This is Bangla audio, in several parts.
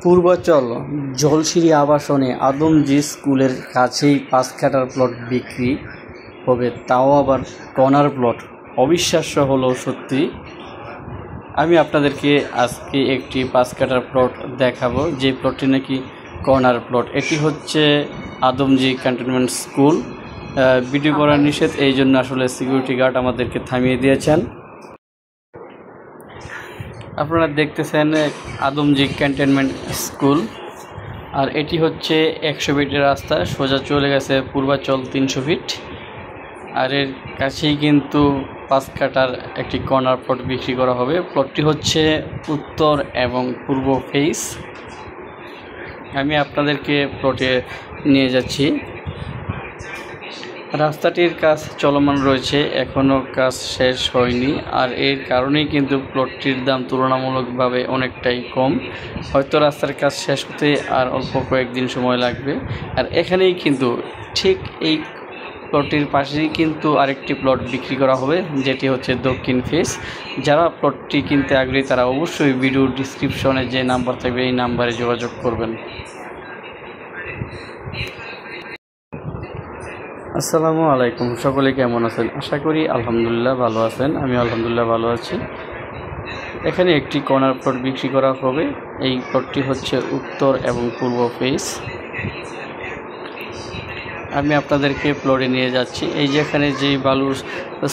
পূর্বাচল জলসিঁড়ি আবাসনে আদমজী স্কুলের কাছেই 5 কাঠার প্লট বিক্রি হবে, তাও আবার কর্নার প্লট। অবিশ্বাস্য হলো সত্যি। আমি আপনাদেরকে আজকে একটি 5 কাঠার প্লট দেখাবো, যে প্লটটি নাকি কর্নার প্লট। এটি হচ্ছে আদমজী ক্যান্টনমেন্ট স্কুল। ভিডিও করা নিষেধ, এই জন্য আসলে সিকিউরিটি গার্ড আমাদেরকে থামিয়ে দিয়েছেন। আপনারা দেখতেছেন আদমজী ক্যান্টনমেন্ট স্কুল, আর এটি হচ্ছে 100 ফিটের রাস্তা, সোজা চলে গেছে পূর্বাচল 300 ফিট। আর এর কাছেই কিন্তু 5 কাঠার একটি কর্নার প্লট বিক্রি করা হবে। প্লটটি হচ্ছে উত্তর এবং পূর্ব ফেস। আমি আপনাদেরকে প্লটে নিয়ে যাচ্ছি। রাস্তাটির কাজ চলমান রয়েছে, এখনও কাজ শেষ হয়নি, আর এর কারণেই কিন্তু প্লটটির দাম তুলনামূলকভাবে অনেকটাই কম। হয়তো রাস্তার কাজ শেষ হতে আর অল্প কয়েকদিন সময় লাগবে। আর এখানেই কিন্তু ঠিক এই প্লটটির পাশেই কিন্তু আরেকটি প্লট বিক্রি করা হবে, যেটি হচ্ছে দক্ষিণ ফেস। যারা প্লটটি কিনতে আগ্রহী তারা অবশ্যই ভিডিও ডিসক্রিপশনে যে নাম্বার থাকবে এই নাম্বারে যোগাযোগ করবেন। আসসালামু আলাইকুম, সকলে কেমন আছেন? আশা করি আলহামদুলিল্লাহ ভালো আছেন। আমি আলহামদুলিল্লাহ ভালো আছি। এখানে একটি কর্নার প্লট বিক্রি করা হবে। এই প্লটটি হচ্ছে উত্তর এবং পূর্ব ফেস। আমি আপনাদেরকে প্লটে নিয়ে যাচ্ছি। এই যে এখানে যে বালুর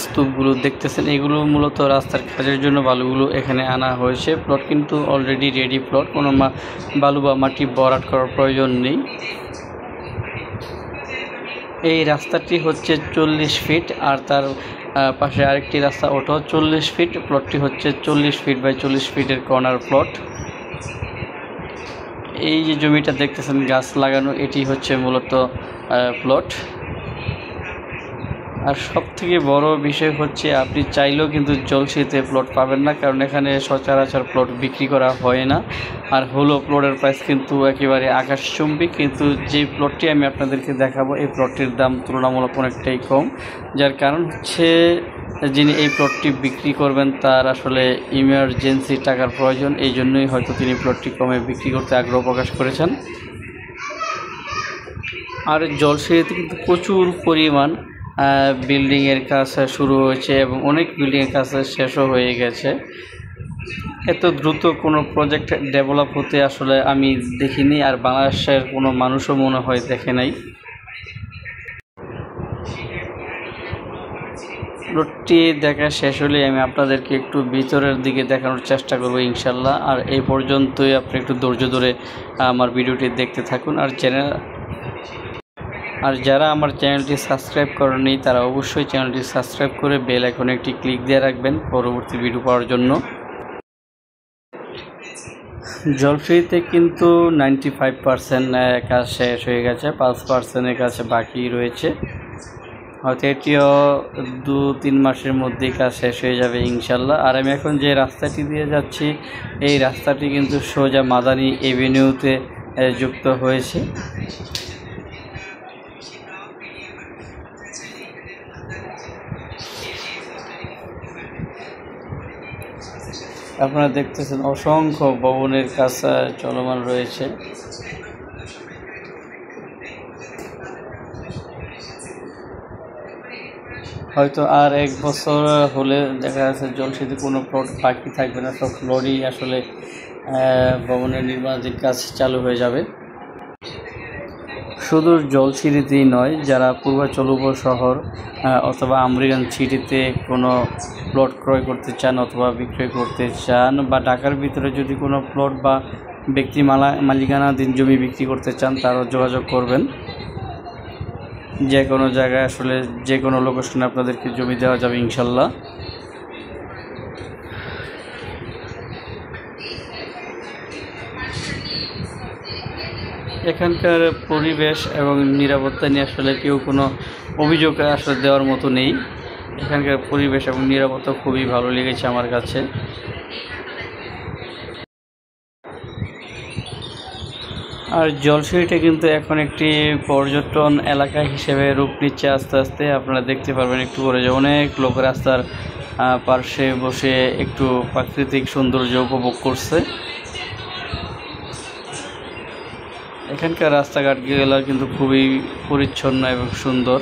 স্তূপগুলো দেখতেছেন, এগুলো মূলত রাস্তার কাজের জন্য বালুগুলো এখানে আনা হয়েছে। প্লট কিন্তু অলরেডি রেডি প্লট, কোনো বালু বা মাটি ভরাট করার প্রয়োজন নেই। এই রাস্তাটি হচ্ছে 40 ফিট, আর তার পাশে আরেকটি রাস্তা ওটাও 40 ফিট। প্লটটি হচ্ছে 40 ফিট বাই 40 ফিটের কর্নার প্লট। এই যে জমিটা দেখতেছেন গাছ লাগানো, এটি হচ্ছে মূলত প্লট। আর সবথেকে বড় বিষয় হচ্ছে আপনি চাইলেও কিন্তু জলসিতে প্লট পাবেন না, কারণ এখানে সচরাচর প্লট বিক্রি করা হয় না। আর হলো প্লটের প্রাইস কিন্তু একেবারে আকাশচুম্বী। কিন্তু যে প্লটটি আমি আপনাদেরকে দেখাবো, এই প্লটটির দাম তুলনামূলক অনেকটাই কম। যার কারণ হচ্ছে যিনি এই প্লটটি বিক্রি করবেন তার আসলে ইমার্জেন্সি টাকার প্রয়োজন, এই জন্যই হয়তো তিনি প্লটটি কমে বিক্রি করতে আগ্রহ প্রকাশ করেছেন। আর জলসিঁড়িতে কিন্তু প্রচুর পরিমাণ বিল্ডিংয়ের কাজ শুরু হয়েছে এবং অনেক বিল্ডিংয়ের কাজ শেষও হয়ে গেছে। এত দ্রুত কোনো প্রজেক্ট ডেভেলপ হতে আসলে আমি দেখিনি, আর বাংলাদেশের কোনো মানুষও মনে হয় দেখে নাই। প্লটটি দেখা শেষ হলে আমি আপনাদেরকে একটু ভিতরের দিকে দেখানোর চেষ্টা করব ইনশাল্লাহ। আর এই পর্যন্তই আপনি একটু ধৈর্য ধরে আমার ভিডিওটি দেখতে থাকুন। আর যারা আমার চ্যানেলটি সাবস্ক্রাইব করেনি তারা অবশ্যই চ্যানেলটি সাবস্ক্রাইব করে বেল আইকনে একটি ক্লিক দিয়ে রাখবেন পরবর্তী ভিডিও পাওয়ার জন্য। জলসিঁড়িতে কিন্তু 95% কাজ শেষ হয়ে গেছে, 5%-এর কাছে বাকি রয়েছে। হয়তো এটিও 2-3 মাসের মধ্যেই কাজ শেষ হয়ে যাবে ইনশাল্লাহ। আর আমি এখন যে রাস্তাটি দিয়ে যাচ্ছি, এই রাস্তাটি কিন্তু সোজা মাদানী এভিনিউতে যুক্ত হয়েছে। আপনারা দেখতেছেন অসংখ্য ভবনের কাজ চলমান রয়েছে। হয়তো আর 1 বছর হলে দেখা যাচ্ছে জলসিঁড়িতে কোনো প্লট বাকি থাকবে না, সব প্লটই আসলে ভবনের নির্মাণাধীন কাজ চালু হয়ে যাবে। শুধু জলসিঁড়িতেই নয়, যারা পূর্বাচল উপশহর অথবা আমরিগান সিটিতে কোনো প্লট ক্রয় করতে চান অথবা বিক্রয় করতে চান, বা ঢাকার ভিতরে যদি কোনো প্লট বা ব্যক্তি মালিকানাধীন জমি বিক্রি করতে চান, তারাও যোগাযোগ করবেন। যে কোনো জায়গায় আসলে যে কোনো লোকেশনে আপনাদেরকে জমি দেওয়া যাবে ইনশাল্লাহ। এখানকার পরিবেশ এবং নিরাপত্তা নিয়ে আসলে কেউ কোনো অভিযোগ আসলে দেওয়ার মতো নেই। এখানকার পরিবেশ এবং নিরাপত্তা খুবই ভালো লেগেছে আমার কাছে। আর জলসিঁড়িটা কিন্তু এখন একটি পর্যটন এলাকা হিসেবে রূপ নিচ্ছে আস্তে আস্তে। আপনারা দেখতে পারবেন একটু করে যে অনেক লোক রাস্তার পার্শ্বে বসে একটু প্রাকৃতিক সৌন্দর্য উপভোগ করছে। এখানকার রাস্তাঘাটগুলো কিন্তু খুবই পরিচ্ছন্ন এবং সুন্দর।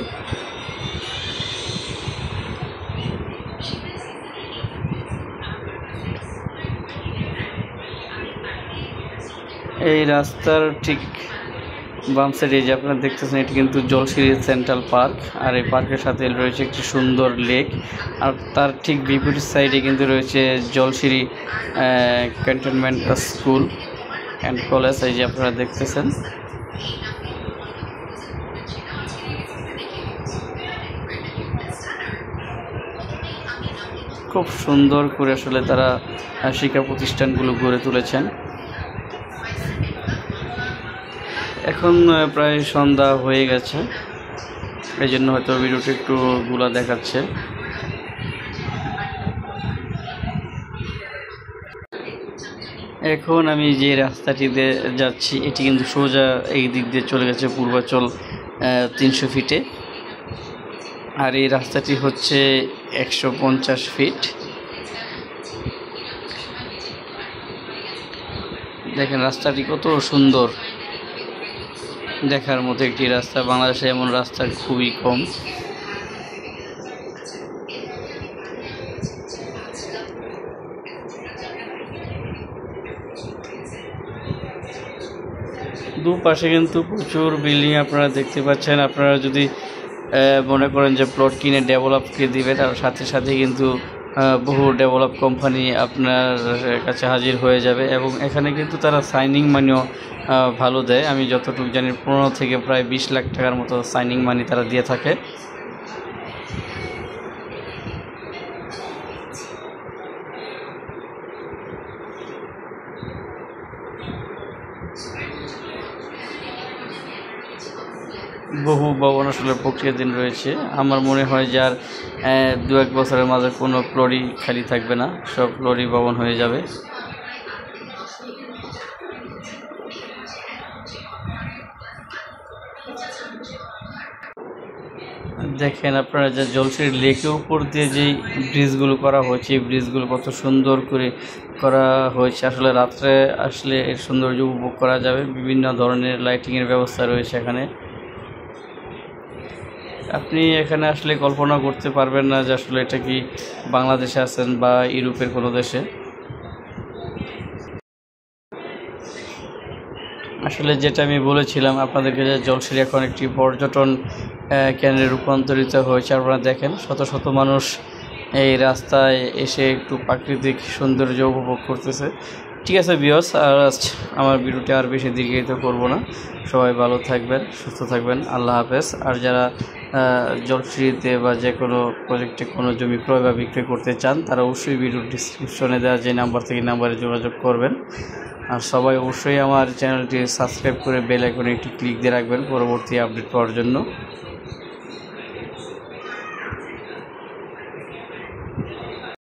এই রাস্তার ঠিক বাম সাইডে যে আপনারা দেখতেছেন এটি কিন্তু জলশিরি সেন্ট্রাল পার্ক, আর এই পার্কের সাথে রয়েছে একটি সুন্দর লেক, আর তার ঠিক বিপরীত সাইডে কিন্তু রয়েছে Jolshiri cantonment school and college, এই যে আপনারা দেখতেছেন। খুব সুন্দর করে আসলে তারা শিক্ষা প্রতিষ্ঠানগুলো গড়ে তুলেছেন। এখন প্রায় সন্ধ্যা হয়ে গেছে, এই জন্য হয়তো ভিডিওটা একটু গুলা দেখাচ্ছে। এখন আমি যে রাস্তাটিতে যাচ্ছি এটি কিন্তু সোজা এই দিক দিয়ে চলে গেছে পূর্বাচল 300 ফিটে, আর এই রাস্তাটি হচ্ছে 150 ফিট। দেখেন রাস্তাটি কত সুন্দর, দেখার মতো একটি রাস্তা। বাংলাদেশে এমন রাস্তা খুবই কম। দুপাশে কিন্তু প্রচুর বিল্ডিং আপনারা দেখতে পাচ্ছেন। আপনারা যদি মনে করেন যে প্লট কিনে ডেভেলপ করে দিবেন, আর সাথে সাথে কিন্তু বহু ডেভেলপ কোম্পানি আপনার কাছে হাজির হয়ে যাবে, এবং এখানে কিন্তু তারা সাইনিং মানিও ভালো দেয়। আমি যতটুকু জানি 15 থেকে প্রায় 20 লাখ টাকার মতো সাইনিং মানি তারা দিয়ে থাকে। বহু ভবন আসলে প্রক্রিয়াধীন রয়েছে। আমার মনে হয় যে আর 2-1 বছরের মাঝে কোনো প্লটই খালি থাকবে না, সব প্লটই ভবন হয়ে যাবে। দেখেন আপনারা যে জলশিরি লেকের উপর দিয়ে যেই ব্রিজগুলো করা হয়েছে, এই ব্রিজগুলো কত সুন্দর করে করা হয়েছে। আসলে রাত্রে আসলে এর সৌন্দর্য উপভোগ করা যাবে। বিভিন্ন ধরনের লাইটিংয়ের ব্যবস্থা রয়েছে এখানে। আপনি এখানে আসলে কল্পনা করতে পারবেন না যে আসলে এটা কি বাংলাদেশে আছেন বা ইউরোপের কোনো দেশে। আসলে যেটা আমি বলেছিলাম আপনাদেরকে যে জলশিরি এখন একটি পর্যটন কেন্দ্রে রূপান্তরিত হয়েছে। আপনারা দেখেন শত শত মানুষ এই রাস্তায় এসে একটু প্রাকৃতিক সৌন্দর্য উপভোগ করতেছে। ঠিক আছে ভিউয়ার্স, আর আমার ভিডিওটি আর বেশি দীর্ঘায়িত করব না। সবাই ভালো থাকবেন, সুস্থ থাকবেন, আল্লাহ হাফেজ। আর যারা জলশিরিতে বা যে কোনো প্রজেক্টে কোনো জমি ক্রয় বা বিক্রয় করতে চান তারা অবশ্যই ভিডিওর ডিসক্রিপশনে দেওয়া যে নাম্বার থেকে নাম্বারে যোগাযোগ করবেন। আর সবাই অবশ্যই আমার চ্যানেলটি সাবস্ক্রাইব করে বেল আইকনে একটি ক্লিক দিয়ে রাখবেন পরবর্তী আপডেট পাওয়ার জন্য।